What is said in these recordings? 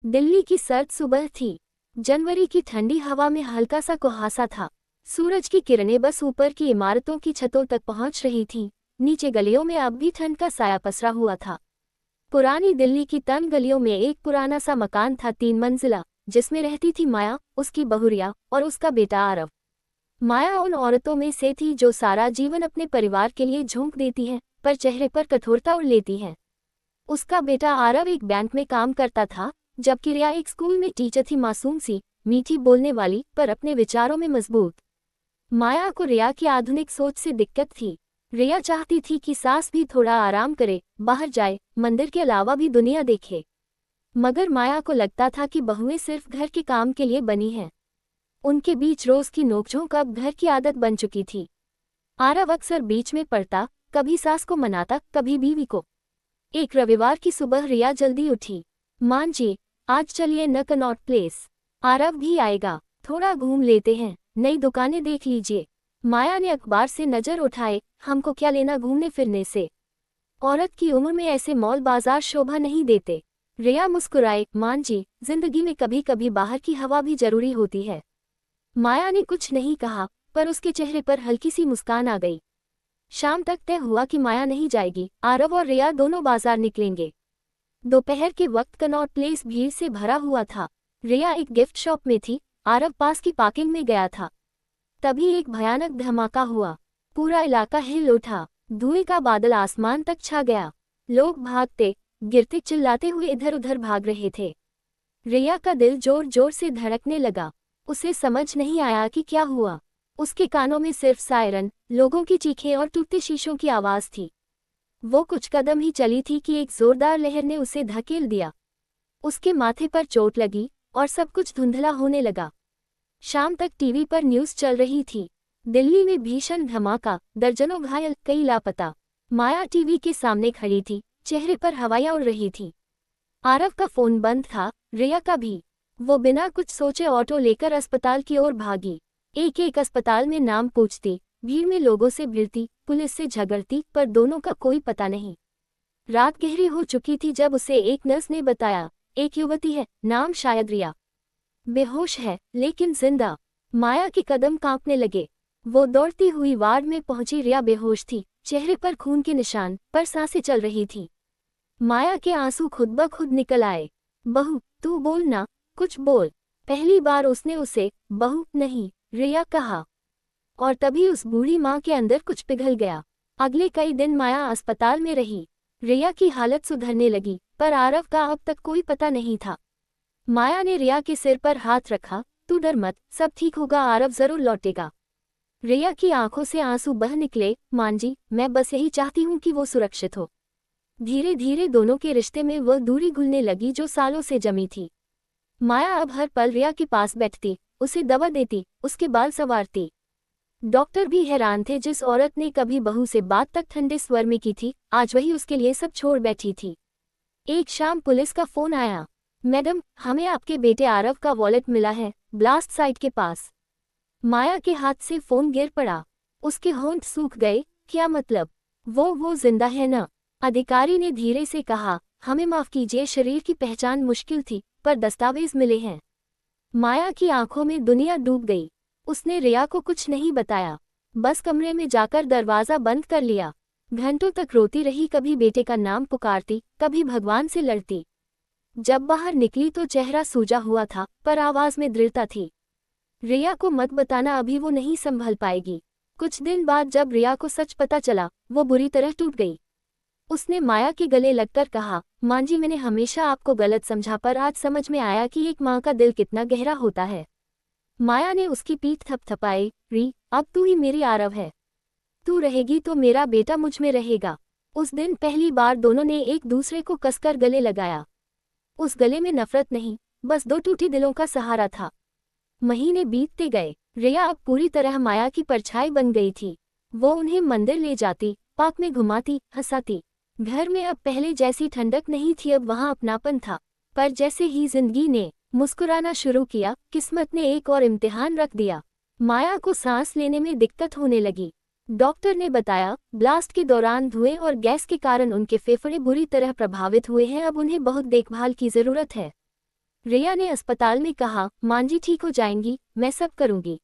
दिल्ली की सर्द सुबह थी। जनवरी की ठंडी हवा में हल्का सा कुहासा था। सूरज की किरणें बस ऊपर की इमारतों की छतों तक पहुंच रही थीं। नीचे गलियों में अब भी ठंड का साया पसरा हुआ था। पुरानी दिल्ली की तंग गलियों में एक पुराना सा मकान था, 3 मंजिला, जिसमें रहती थी माया, उसकी बहू रिया और उसका बेटा आरव। माया उन औरतों में से थी जो सारा जीवन अपने परिवार के लिए झोंक देती हैं, पर चेहरे पर कठोरता और लेती हैं। उसका बेटा आरव एक बैंक में काम करता था, जबकि रिया एक स्कूल में टीचर थी, मासूम सी, मीठी बोलने वाली, पर अपने विचारों में मजबूत। माया को रिया की आधुनिक सोच से दिक्कत थी। रिया चाहती थी कि सास भी थोड़ा आराम करे, बाहर जाए, मंदिर के अलावा भी दुनिया देखे। मगर माया को लगता था कि बहुएं सिर्फ घर के काम के लिए बनी हैं। उनके बीच रोज की नोकझोंक अब घर की आदत बन चुकी थी। आरव अक्सर बीच में पड़ता, कभी सास को मनाता, कभी बीवी को। एक रविवार की सुबह रिया जल्दी उठी। मान जी, आज चलिए न कनॉट प्लेस। आरव भी आएगा, थोड़ा घूम लेते हैं, नई दुकानें देख लीजिए। माया ने अखबार से नजर उठाए, हमको क्या लेना घूमने फिरने से। औरत की उम्र में ऐसे मॉल बाजार शोभा नहीं देते। रिया मुस्कुराए, मान जी, जिंदगी में कभी कभी बाहर की हवा भी जरूरी होती है। माया ने कुछ नहीं कहा, पर उसके चेहरे पर हल्की सी मुस्कान आ गई। शाम तक तय हुआ कि माया नहीं जाएगी, आरव और रिया दोनों बाजार निकलेंगे। दोपहर के वक्त कनॉट प्लेस भीड़ से भरा हुआ था। रिया एक गिफ्ट शॉप में थी, आरव पास की पार्किंग में गया था। तभी एक भयानक धमाका हुआ। पूरा इलाका हिल उठा, धुएं का बादल आसमान तक छा गया। लोग भागते, गिरते, चिल्लाते हुए इधर उधर भाग रहे थे। रिया का दिल जोर जोर से धड़कने लगा। उसे समझ नहीं आया कि क्या हुआ। उसके कानों में सिर्फ सायरन, लोगों की चीखें और टूटते शीशों की आवाज थी। वो कुछ कदम ही चली थी कि एक जोरदार लहर ने उसे धकेल दिया। उसके माथे पर चोट लगी और सब कुछ धुंधला होने लगा। शाम तक टीवी पर न्यूज़ चल रही थी। दिल्ली में भीषण धमाका, दर्जनों घायल, कई लापता। माया टीवी के सामने खड़ी थी, चेहरे पर हवाएं उड़ रही थी। आरव का फोन बंद था, रिया का भी। वो बिना कुछ सोचे ऑटो लेकर अस्पताल की ओर भागी। एक एक अस्पताल में नाम पूछती, भीड़ में लोगों से भिड़ती, पुलिस से झगड़ती, पर दोनों का कोई पता नहीं। रात गहरी हो चुकी थी जब उसे एक नर्स ने बताया, एक युवती है, नाम शायद रिया। बेहोश है, लेकिन जिंदा। माया के कदम कांपने लगे। वो दौड़ती हुई वार्ड में पहुंची। रिया बेहोश थी, चेहरे पर खून के निशान, पर सांसें चल रही थी। माया के आंसू खुद ब खुद निकल आए। बहू, तू बोल ना, कुछ बोल। पहली बार उसने उसे बहू नहीं, रिया कहा, और तभी उस बूढ़ी माँ के अंदर कुछ पिघल गया। अगले कई दिन माया अस्पताल में रही। रिया की हालत सुधरने लगी, पर आरव का अब तक कोई पता नहीं था। माया ने रिया के सिर पर हाथ रखा, तू डर मत, सब ठीक होगा, आरव जरूर लौटेगा। रिया की आंखों से आंसू बह निकले, मान जी, मैं बस यही चाहती हूँ कि वो सुरक्षित हो। धीरे धीरे दोनों के रिश्ते में वह दूरी घुलने लगी जो सालों से जमी थी। माया अब हर पल रिया के पास बैठती, उसे दवा देती, उसके बाल संवारती। डॉक्टर भी हैरान थे, जिस औरत ने कभी बहू से बात तक ठंडे स्वर में की थी, आज वही उसके लिए सब छोड़ बैठी थी। एक शाम पुलिस का फोन आया, मैडम, हमें आपके बेटे आरव का वॉलेट मिला है, ब्लास्ट साइट के पास। माया के हाथ से फोन गिर पड़ा। उसके होंठ सूख गए। क्या मतलब? वो जिंदा है ना? अधिकारी ने धीरे से कहा, हमें माफ कीजिए, शरीर की पहचान मुश्किल थी, पर दस्तावेज मिले हैं। माया की आंखों में दुनिया डूब गई। उसने रिया को कुछ नहीं बताया, बस कमरे में जाकर दरवाजा बंद कर लिया। घंटों तक रोती रही, कभी बेटे का नाम पुकारती, कभी भगवान से लड़ती। जब बाहर निकली तो चेहरा सूजा हुआ था, पर आवाज में दृढ़ता थी। रिया को मत बताना, अभी वो नहीं संभल पाएगी। कुछ दिन बाद जब रिया को सच पता चला, वो बुरी तरह टूट गई। उसने माया के गले लगकर कहा, मां जी, मैंने हमेशा आपको गलत समझा, पर आज समझ में आया कि एक माँ का दिल कितना गहरा होता है। माया ने उसकी पीठ थपथपाई, री, अब तू ही मेरी आरव है। तू रहेगी तो मेरा बेटा मुझ में रहेगा। उस दिन पहली बार दोनों ने एक दूसरे को कसकर गले लगाया। उस गले में नफरत नहीं, बस दो टूटे दिलों का सहारा था। महीने बीतते गए। रिया अब पूरी तरह माया की परछाई बन गई थी। वो उन्हें मंदिर ले जाती, पार्क में घुमाती, हंसाती। घर में अब पहले जैसी ठंडक नहीं थी, अब वहाँ अपनापन था। पर जैसे ही जिंदगी ने मुस्कुराना शुरू किया, किस्मत ने एक और इम्तिहान रख दिया। माया को सांस लेने में दिक्कत होने लगी। डॉक्टर ने बताया, ब्लास्ट के दौरान धुएं और गैस के कारण उनके फेफड़े बुरी तरह प्रभावित हुए हैं, अब उन्हें बहुत देखभाल की जरूरत है। रिया ने अस्पताल में कहा, मांजी ठीक हो जाएंगी, मैं सब करूंगी।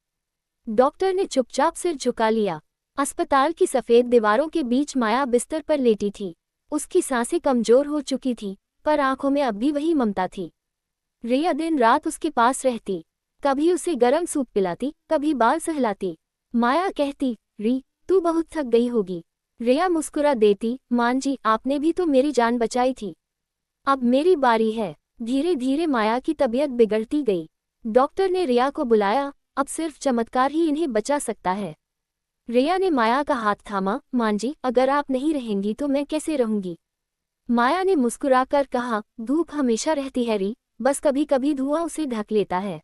डॉक्टर ने चुपचाप सिर झुका लिया। अस्पताल की सफेद दीवारों के बीच माया बिस्तर पर लेटी थी। उसकी सांसें कमजोर हो चुकी थी, पर आंखों में अब भी वही ममता थी। रिया दिन रात उसके पास रहती, कभी उसे गर्म सूप पिलाती, कभी बाल सहलाती। माया कहती, री, तू बहुत थक गई होगी। रिया मुस्कुरा देती, मांजी, आपने भी तो मेरी जान बचाई थी, अब मेरी बारी है। धीरे धीरे माया की तबीयत बिगड़ती गई। डॉक्टर ने रिया को बुलाया, अब सिर्फ चमत्कार ही इन्हें बचा सकता है। रिया ने माया का हाथ थामा, मांजी, अगर आप नहीं रहेंगी तो मैं कैसे रहूंगी। माया ने मुस्कुराकर कहा, धूप हमेशा रहती है री, बस कभी कभी धुआं उसे ढक लेता है।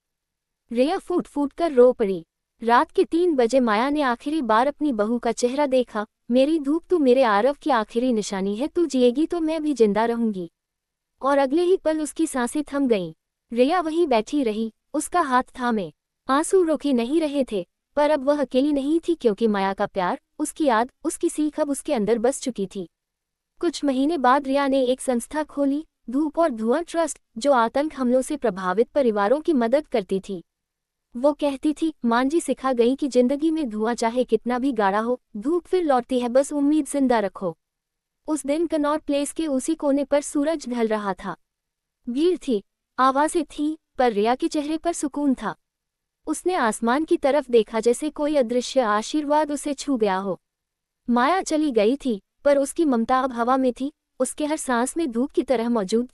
रिया फूट फूट कर रो पड़ी। रात के 3 बजे माया ने आखिरी बार अपनी बहू का चेहरा देखा। मेरी धूप, तू मेरे आरव की आखिरी निशानी है, तू जिएगी तो मैं भी जिंदा रहूंगी। और अगले ही पल उसकी सांसें थम गईं। रिया वहीं बैठी रही, उसका हाथ थामे। आंसू रोके नहीं रहे थे, पर अब वह अकेली नहीं थी, क्योंकि माया का प्यार, उसकी याद, उसकी सीख अब उसके अंदर बस चुकी थी। कुछ महीने बाद रिया ने एक संस्था खोली, धूप और धुआं ट्रस्ट, जो आतंक हमलों से प्रभावित परिवारों की मदद करती थी। वो कहती थी, मांजी सिखा गई कि जिंदगी में धुआं चाहे कितना भी गाढ़ा हो, धूप फिर लौटती है, बस उम्मीद जिंदा रखो। उस दिन कनॉट प्लेस के उसी कोने पर सूरज ढल रहा था। भीड़ थी, आवाजें थी, पर रिया के चेहरे पर सुकून था। उसने आसमान की तरफ देखा, जैसे कोई अदृश्य आशीर्वाद उसे छू गया हो। माया चली गई थी, पर उसकी ममता अब हवा में थी, उसके हर सांस में धूप की तरह मौजूद